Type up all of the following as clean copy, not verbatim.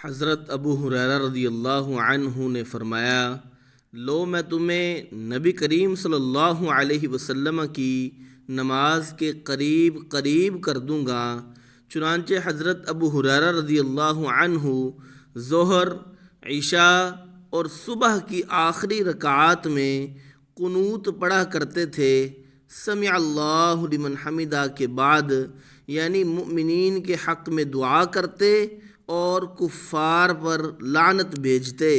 حضرت ابو ہریرہ رضی اللہ عنہ نے فرمایا، لو میں تمہیں نبی کریم صلی اللہ علیہ وسلم کی نماز کے قریب قریب کر دوں گا۔ چنانچہ حضرت ابو ہریرہ رضی اللہ عنہ ظہر، عشاء اور صبح کی آخری رکعات میں قنوت پڑھا کرتے تھے۔ سمع اللہ لمن حمدہ کے بعد یعنی مؤمنین کے حق میں دعا کرتے اور کفار پر لعنت بھیجتے۔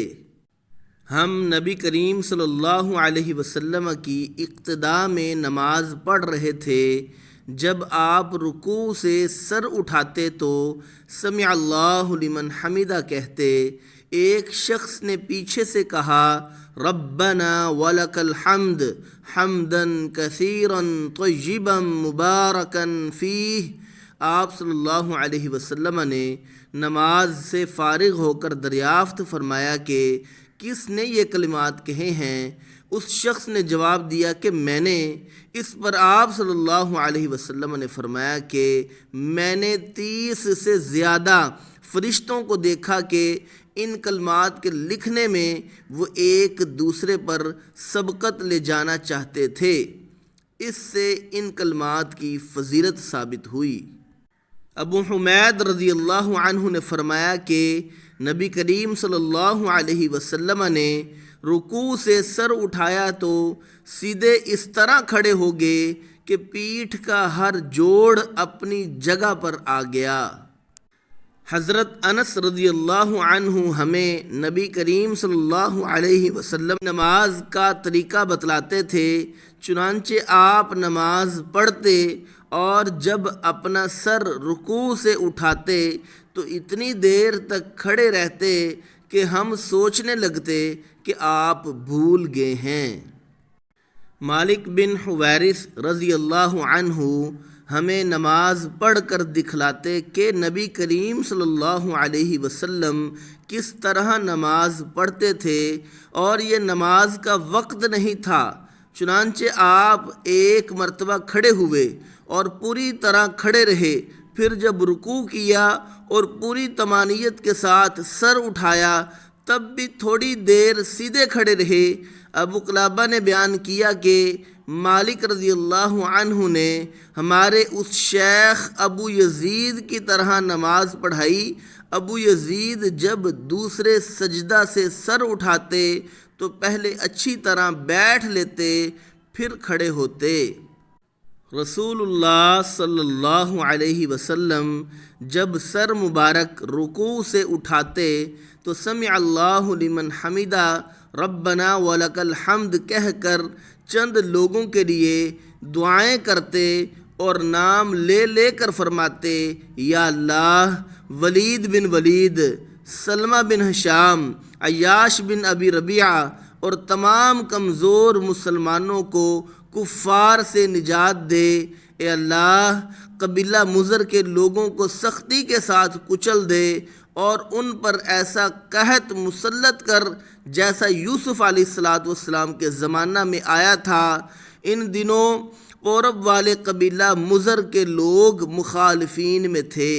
ہم نبی کریم صلی اللہ علیہ وسلم کی اقتداء میں نماز پڑھ رہے تھے۔ جب آپ رکوع سے سر اٹھاتے تو سمع اللہ لمن حمدہ کہتے۔ ایک شخص نے پیچھے سے کہا، ربنا ولک الحمد حمدا کثیرا طیبا مبارکا فیہ۔ آپ صلی اللہ علیہ وسلم نے نماز سے فارغ ہو کر دریافت فرمایا کہ کس نے یہ کلمات کہے ہیں؟ اس شخص نے جواب دیا کہ میں نے۔ اس پر آپ صلی اللہ علیہ وسلم نے فرمایا کہ میں نے 30 سے زیادہ فرشتوں کو دیکھا کہ ان کلمات کے لکھنے میں وہ ایک دوسرے پر سبقت لے جانا چاہتے تھے۔ اس سے ان کلمات کی فضیلت ثابت ہوئی۔ ابو حمید رضی اللہ عنہ نے فرمایا کہ نبی کریم صلی اللہ علیہ وسلم نے رکوع سے سر اٹھایا تو سیدھے اس طرح کھڑے ہو گئے کہ پیٹھ کا ہر جوڑ اپنی جگہ پر آ گیا۔ حضرت انس رضی اللہ عنہ ہمیں نبی کریم صلی اللہ علیہ وسلم نماز کا طریقہ بتلاتے تھے۔ چنانچہ آپ نماز پڑھتے اور جب اپنا سر رکوع سے اٹھاتے تو اتنی دیر تک کھڑے رہتے کہ ہم سوچنے لگتے کہ آپ بھول گئے ہیں۔ مالک بن حویرث رضی اللہ عنہ ہمیں نماز پڑھ کر دکھلاتے کہ نبی کریم صلی اللہ علیہ وسلم کس طرح نماز پڑھتے تھے، اور یہ نماز کا وقت نہیں تھا۔ چنانچہ آپ ایک مرتبہ کھڑے ہوئے اور پوری طرح کھڑے رہے، پھر جب رکوع کیا اور پوری طمانینت کے ساتھ سر اٹھایا تب بھی تھوڑی دیر سیدھے کھڑے رہے۔ ابو قلابہ نے بیان کیا کہ مالک رضی اللہ عنہ نے ہمارے اس شیخ ابو یزید کی طرح نماز پڑھائی۔ ابو یزید جب دوسرے سجدہ سے سر اٹھاتے تو پہلے اچھی طرح بیٹھ لیتے، پھر کھڑے ہوتے۔ رسول اللہ صلی اللہ علیہ وسلم جب سر مبارک رکوع سے اٹھاتے تو سمع اللہ لمن حمدہ ربنا ولک الحمد کہہ کر چند لوگوں کے لیے دعائیں کرتے اور نام لے لے کر فرماتے، یا اللہ ولید بن ولید، سلمہ بن ہشام، عیاش بن ابی ربیعہ اور تمام کمزور مسلمانوں کو کفار سے نجات دے۔ اے اللہ قبیلہ مضر کے لوگوں کو سختی کے ساتھ کچل دے اور ان پر ایسا قحط مسلط کر جیسا یوسف علیہ السلام کے زمانہ میں آیا تھا۔ ان دنوں پورب والے قبیلہ مضر کے لوگ مخالفین میں تھے۔